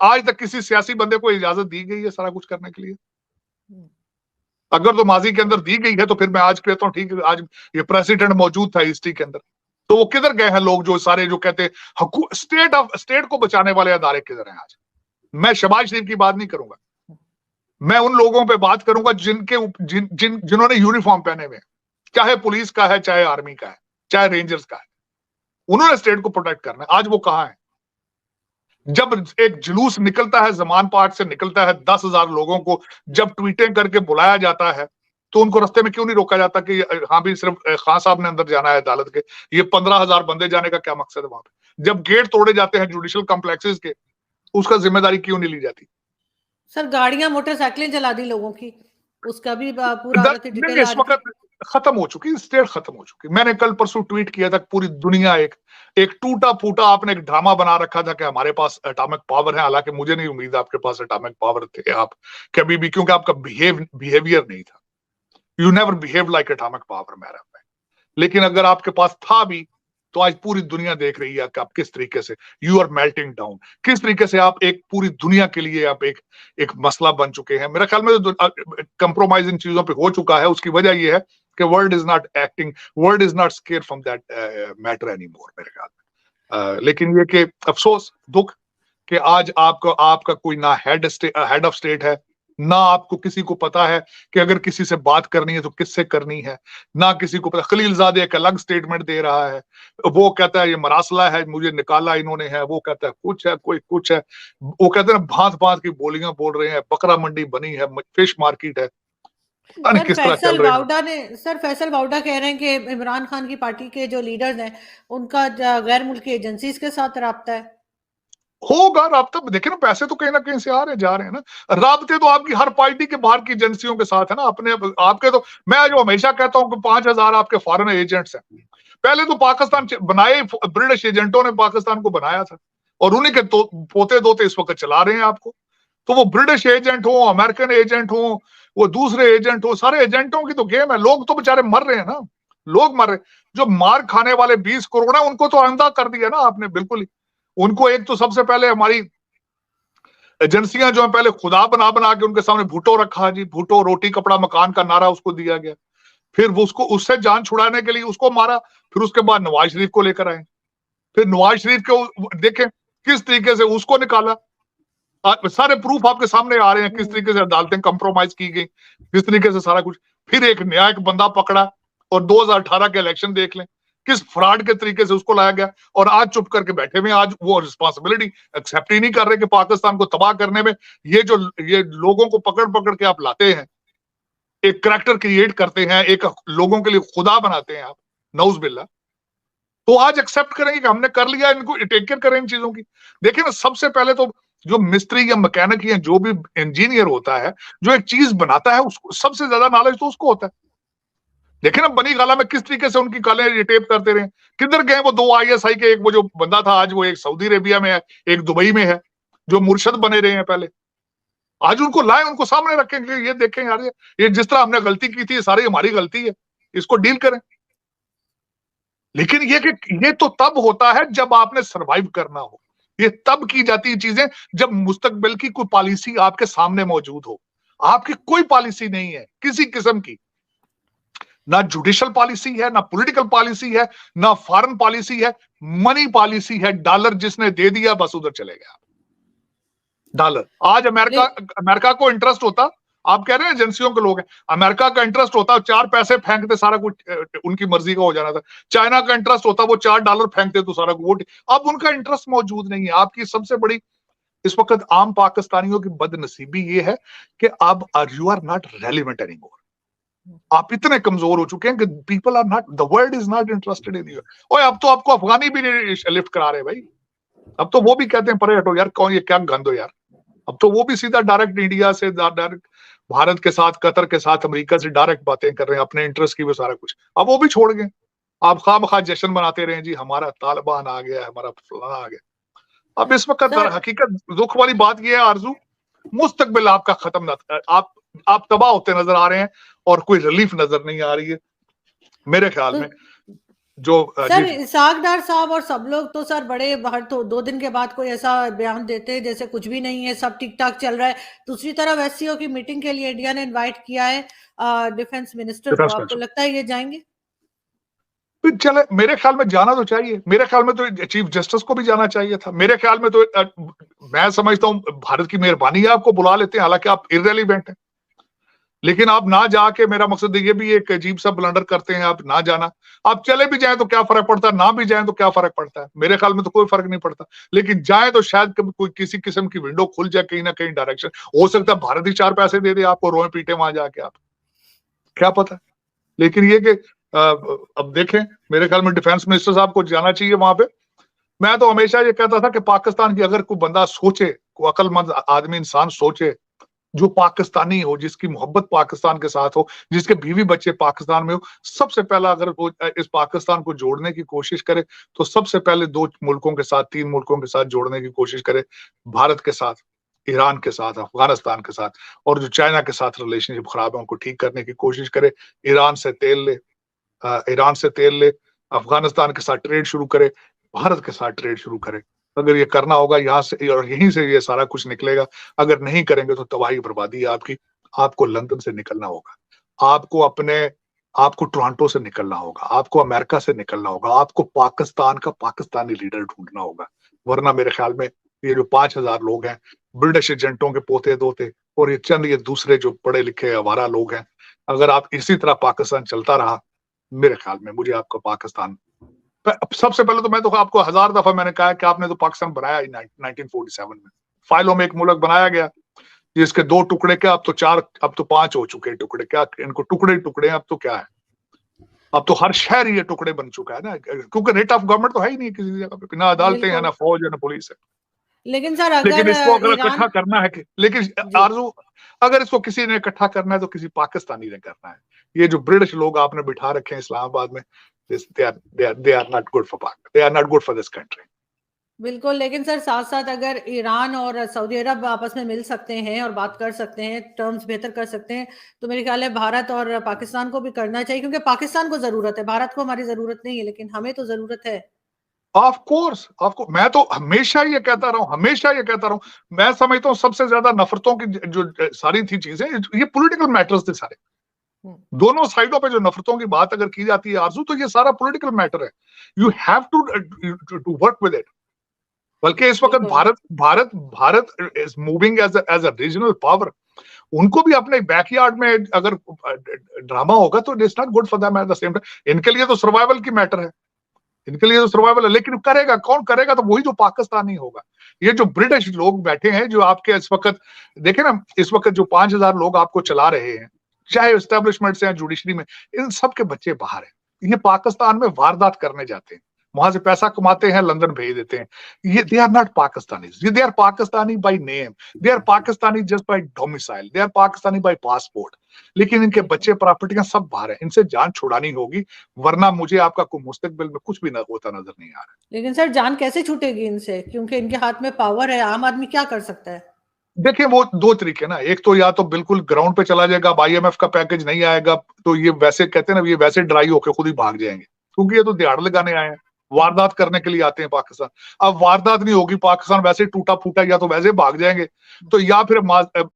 आज तक किसी सियासी बंदे को इजाजत दी गई है सारा कुछ करने के लिए? अगर तो माजी के अंदर दी गई है तो फिर मैं आज कहता हूँ ठीक है, आज ये प्रेसिडेंट मौजूद था हिस्ट्री के अंदर, तो वो किधर गए हैं लोग जो सारे जो कहते हैं स्टेट को बचाने वाले अदारे किधर हैं आज? मैं शहबाज शरीफ की बात नहीं करूंगा, मैं उन लोगों पे बात करूंगा जिन्होंने यूनिफॉर्म पहने हुए, चाहे पुलिस का है, चाहे आर्मी का है, चाहे रेंजर्स का है, उन्होंने स्टेट को प्रोटेक्ट करना है। आज वो कहां है? जब एक जुलूस निकलता है, जमान पार्क से निकलता है, 10,000 लोगों को जब ट्वीटें करके बुलाया जाता है, तो उनको रास्ते में क्यों नहीं रोका जाता कि हाँ भी सिर्फ खान साहब ने अंदर जाना है अदालत के, ये 15,000 बंदे जाने का क्या मकसद है वहां पे? जब गेट तोड़े जाते हैं जुडिशियल कॉम्प्लेक्सेस के, उसका जिम्मेदारी क्यों नहीं ली जाती? सर गाड़ियां मोटरसाइकिलें जला दी लोगों की, उसका भी पूरा डिटेल इस वक्त खत्म हो चुकी, स्टेट खत्म हो चुकी। मैंने कल परसों ट्वीट किया था, पूरी दुनिया एक टूटा फूटा आपने एक ड्रामा बना रखा था कि हमारे पास एटॉमिक पावर है, हालांकि मुझे नहीं उम्मीद आपके पास एटॉमिक पावर थे आप कभी भी, क्योंकि आपका बिहेवियर नहीं था। You never behave like atomic power मेरा में। लेकिन अगर आपके पास था भी, तो आज पूरी दुनिया देख रही है कि आप किस तरीके से यू आर मेल्टिंग डाउन, किस तरीके से आप एक पूरी दुनिया के लिए आप एक मसला बन चुके हैं। मेरे ख्याल में तो कंप्रोमाइज इन चीजों पे हो चुका है। उसकी वजह यह है कि world is not square from that matter any more मेरे ख्याल में। लेकिन ये कि अफसोस, दुख कि आज आपका कोई ना हेड ऑफ स्टेट है, ना आपको किसी को पता है कि अगर किसी से बात करनी है तो किससे करनी है, ना किसी को पता। खलीलजादे एक अलग स्टेटमेंट दे रहा है, वो कहता है ये मरासला है, मुझे निकाला इन्होंने है, वो कहता है कुछ है, कोई कुछ है, वो कहते हैं भांत भांत की बोलियां बोल रहे हैं, बकरा मंडी बनी है, फिश मार्केट है। सर फैसल वाउडा कह रहे हैं कि इमरान खान की पार्टी के जो लीडर्स हैं उनका गैर मुल्की एजेंसीज के साथ राब्ता है। होगा राब्ता, देखे ना पैसे तो कहीं ना कहीं से आ रहे जा रहे हैं ना। राब्ते तो आपकी हर पार्टी के बाहर की एजेंसियों के साथ है ना। अपने आपके तो मैं जो हमेशा कहता हूं कि 5,000 आपके फॉरेन एजेंट्स हैं। पहले तो पाकिस्तान बनाए ब्रिटिश एजेंटों ने पाकिस्तान को बनाया था, और उन्हीं के पोते दोते इस वक्त चला रहे हैं आपको। तो वो ब्रिटिश एजेंट हो, अमेरिकन एजेंट हो, वो दूसरे एजेंट हो, सारे एजेंटों की तो गेम है। लोग तो बेचारे मर रहे हैं ना, लोग मर रहे। जो मार खाने वाले 20 करोड़ है उनको तो अंधा कर दिया ना आपने बिल्कुल ही। उनको एक तो सबसे पहले हमारी एजेंसियां जो है पहले खुदा बना बना के उनके सामने भुट्टो रखा जी, भुट्टो रोटी कपड़ा मकान का नारा उसको दिया गया। फिर उसको उससे जान छुड़ाने के लिए उसको मारा। फिर उसके बाद नवाज शरीफ को लेकर आए, फिर नवाज शरीफ को देखें किस तरीके से उसको निकाला। सारे प्रूफ आपके सामने आ रहे हैं किस तरीके से अदालतें कंप्रोमाइज की गई, किस तरीके से सारा कुछ। फिर एक नया एक बंदा पकड़ा, और 2018 के इलेक्शन देख लें किस फ्रॉड के तरीके से उसको लाया गया, और आज चुप करके बैठे हुए। आज वो रिस्पॉन्सिबिलिटी एक्सेप्ट ही नहीं कर रहे कि पाकिस्तान को तबाह करने में ये लोगों को पकड़ पकड़ के आप लाते हैं, एक करैक्टर क्रिएट करते हैं, एक लोगों के लिए खुदा बनाते हैं आप, नऊज बिल्ला। तो आज एक्सेप्ट करेंगे कि हमने कर लिया, इनको टेक केयर करें इन चीजों की। देखिए ना, सबसे पहले तो जो मिस्त्री या मैकेनिक या जो भी इंजीनियर होता है, जो एक चीज बनाता है, उसको सबसे ज्यादा नॉलेज तो उसको होता है। देखिए ना बनी गाला में किस तरीके से उनकी कालें टेप करते रहे। किधर गए वो 2 ISI के? एक वो जो बंदा था आज वो एक सऊदी अरेबिया में है, एक दुबई में है, जो मुर्शद बने रहे हैं पहले। आज उनको लाए, उनको सामने रखेंगे, ये देखें यार ये जिस तरह हमने गलती की थी, सारी हमारी गलती है, इसको डील करें। लेकिन ये तो तब होता है जब आपने सरवाइव करना हो। ये तब की जाती है चीजें जब मुस्तकबिल की कोई पॉलिसी आपके सामने मौजूद हो। आपकी कोई पॉलिसी नहीं है किसी किस्म की, ना जुडिशियल पॉलिसी है, ना पॉलिटिकल पॉलिसी है, ना फॉरेन पॉलिसी है, मनी पॉलिसी है। डॉलर जिसने दे दिया बस उधर चले गया डॉलर। आज अमेरिका को इंटरेस्ट होता, आप कह रहे हैं एजेंसियों के लोग हैं, अमेरिका का इंटरेस्ट होता 4 पैसे फेंकते सारा कुछ उनकी मर्जी का हो जाना था। चाइना का इंटरेस्ट होता वो $4 फेंकते तो सारा कुछ। अब उनका इंटरेस्ट मौजूद नहीं है। आपकी सबसे बड़ी इस वक्त आम पाकिस्तानियों की बदनसीबी ये है कि अब you are not relevant anymore. आप इतने कमजोर हो चुके हैं कि people are not, the world is not interested in you. और अब तो आपको अफगानी भी लिफ्ट करा रहे भाई। अब तो वो भी कहते हैं परे हटो यार, कौन ये क्या गंद हो यार। अब तो वो भी सीधा डायरेक्ट इंडिया से, डायरेक्ट भारत के साथ, कतर के साथ, अमेरिका से डायरेक्ट बातें कर रहे हैं अपने इंटरेस्ट की, वो सारा कुछ। अब वो भी छोड़ गए। आप खामखा जश्न मनाते रहे जी, हमारा तालिबान आ गया, हमारा फलाना आ गया। अब इस वक्त हकीकत दुख वाली बात यह है आरजू, मुस्तकबिल आपका खत्म ना, आप तबाह होते नजर आ रहे हैं और कोई रिलीफ नजर नहीं आ रही है मेरे ख्याल में। जो सर इसाक डार साहब और सब लोग तो सर बड़े हर तो 2 दिन के बाद कोई ऐसा बयान देते हैं जैसे कुछ भी नहीं है, सब ठीक ठाक चल रहा है। दूसरी तरफ एससीओ की मीटिंग के लिए इंडिया ने इनवाइट किया है डिफेंस मिनिस्टर को, आपको लगता है ये जाएंगे? तो चले, मेरे ख्याल में जाना तो चाहिए, मेरे ख्याल में तो चीफ जस्टिस को भी जाना चाहिए था, मेरे ख्याल में तो मैं समझता हूं भारत की मेहरबानी है आपको बुला लेते हैं, हालांकि आप इररेलेवेंट हैं, लेकिन आप ना जाके, मेरा मकसद ये भी एक अजीब सा ब्लंडर करते हैं आप ना जाना। आप चले भी जाएं तो क्या फर्क पड़ता है, ना भी जाएं तो क्या फर्क पड़ता है, मेरे ख्याल में तो कोई फर्क नहीं पड़ता, लेकिन जाए तो शायद कभी कोई किसी किस्म की विंडो खुल जाए कहीं ना कहीं डायरेक्शन, हो सकता है भारत ही 4 पैसे दे दे आपको, रोए पीटे वहां जाके, आप क्या पता। लेकिन ये कि अब देखें, मेरे ख्याल में डिफेंस मिनिस्टर साहब को जाना चाहिए वहां पे। मैं तो हमेशा ये कहता था कि पाकिस्तान की अगर कोई बंदा सोचे, कोई अक्लमंद आदमी इंसान सोचे, जो पाकिस्तानी हो, जिसकी मोहब्बत पाकिस्तान के साथ हो, जिसके बीवी बच्चे पाकिस्तान में हो, सबसे पहला अगर वो इस पाकिस्तान को जोड़ने की कोशिश करे तो सबसे पहले 2 मुल्कों के साथ, 3 मुल्कों के साथ जोड़ने की कोशिश करे, भारत के साथ, ईरान के साथ, अफगानिस्तान के साथ, और जो चाइना के साथ रिलेशनशिप खराब है उनको ठीक करने की कोशिश करे, ईरान से तेल ले, अफगानिस्तान के साथ ट्रेड शुरू करे, भारत के साथ ट्रेड शुरू करे। अगर ये करना होगा यहाँ से, और यहीं से ये सारा कुछ निकलेगा। अगर नहीं करेंगे तो तबाही बर्बादी है आपकी। आपको लंदन से निकलना होगा, आपको टोरंटो से निकलना होगा, आपको अमेरिका से निकलना होगा, आपको पाकिस्तान का पाकिस्तानी लीडर ढूंढना होगा, वरना मेरे ख्याल में ये जो 5,000 लोग हैं, ब्रिटिश एजेंटों के पोते दोते, और ये चंद ये दूसरे जो पढ़े लिखे आवारा लोग हैं, अगर आप इसी तरह पाकिस्तान चलता रहा, मेरे ख्याल में मुझे आपका पाकिस्तान, सबसे पहले तो मैं तो आपको 1000 दफा मैंने कहा है कि आपने तो पाकिस्तान बनाया ही 1947 में, फाइलों में एक मुल्क बनाया गया जिसके 2 टुकड़े, क्या अब तो 4, अब तो 5 हो चुके हैं टुकड़े, क्या इनको टुकड़े टुकड़े, अब तो क्या है, अब तो हर शहर ये टुकड़े बन चुका है ना, क्योंकि रेट ऑफ गवर्नमेंट तो है ही नहीं किसी जगह पे, ना अदालतें हैं, ना फौज है, ना पुलिस है। लेकिन सर लेकिन अगर इसको अगर इकट्ठा करना है लेकिन आरजू, अगर इसको किसी ने इकट्ठा करना है तो किसी पाकिस्तानी ने करना है। ये जो ब्रिटिश लोग आपने बिठा रखे हैं इस्लामाबाद में, they are not good for Pakistan, they are not good for this country। बिल्कुल, लेकिन सर साथ साथ अगर ईरान और सऊदी अरब आपस में मिल सकते हैं और बात कर सकते हैं, टर्म्स बेहतर कर सकते हैं, तो मेरे ख्याल है भारत और पाकिस्तान को भी करना चाहिए, क्योंकि पाकिस्तान को जरूरत है, भारत को हमारी जरूरत नहीं है, लेकिन हमें तो जरूरत है। ऑफ कोर्स, मैं तो हमेशा ये कहता रहा हूं, मैं समझता हूँ सबसे ज्यादा नफरतों की जो सारी थी चीजें, ये पॉलिटिकल मैटर्स थे सारे। दोनों साइडों पे जो नफरतों की बात अगर की जाती है आरजू, तो ये सारा पॉलिटिकल मैटर है। You have to work with it. बल्कि इस वक्त Bharat is moving as a regional power. उनको भी अपने बैकयार्ड में अगर ड्रामा होगा तो it's not good for them at the same time. इनके लिए तो सर्वाइवल की मैटर है, इनके लिए तो सर्वाइवल है, लेकिन करेगा कौन, करेगा तो वही जो पाकिस्तानी होगा। ये जो ब्रिटिश लोग बैठे हैं, जो आपके इस वक्त देखे ना, इस वक्त जो 5,000 लोग आपको चला रहे हैं, चाहे एस्टेब्लिशमेंट से या जुडिशरी में, इन सब के बच्चे बाहर हैं। ये पाकिस्तान में वारदात करने जाते हैं, वहां से पैसा कमाते हैं, लंदन भेज देते हैं। ये they are not Pakistanis, they are Pakistani by name, they are Pakistani just by domicile, they are Pakistani by passport, लेकिन इनके बच्चे प्रॉपर्टियां सब बाहर है। इनसे जान छुड़ानी होगी, वरना मुझे आपका कोई मुस्तकबिल में कुछ भी ना होता नजर नहीं आ रहा। लेकिन सर जान कैसे छूटेगी इनसे, क्योंकि इनके हाथ में पावर है, आम आदमी क्या कर सकता है? देखिए वो 2 तरीके ना, एक तो या तो बिल्कुल ग्राउंड पे चला जाएगा, IMF का पैकेज नहीं आएगा तो ये वैसे कहते हैं ना, ये वैसे ड्राई होकर खुद ही भाग जाएंगे, क्योंकि ये तो दिहाड़ लगाने आए हैं, वारदात करने के लिए आते हैं पाकिस्तान। अब वारदात नहीं होगी, पाकिस्तान वैसे टूटा फूटा, या तो वैसे भाग जाएंगे, तो या फिर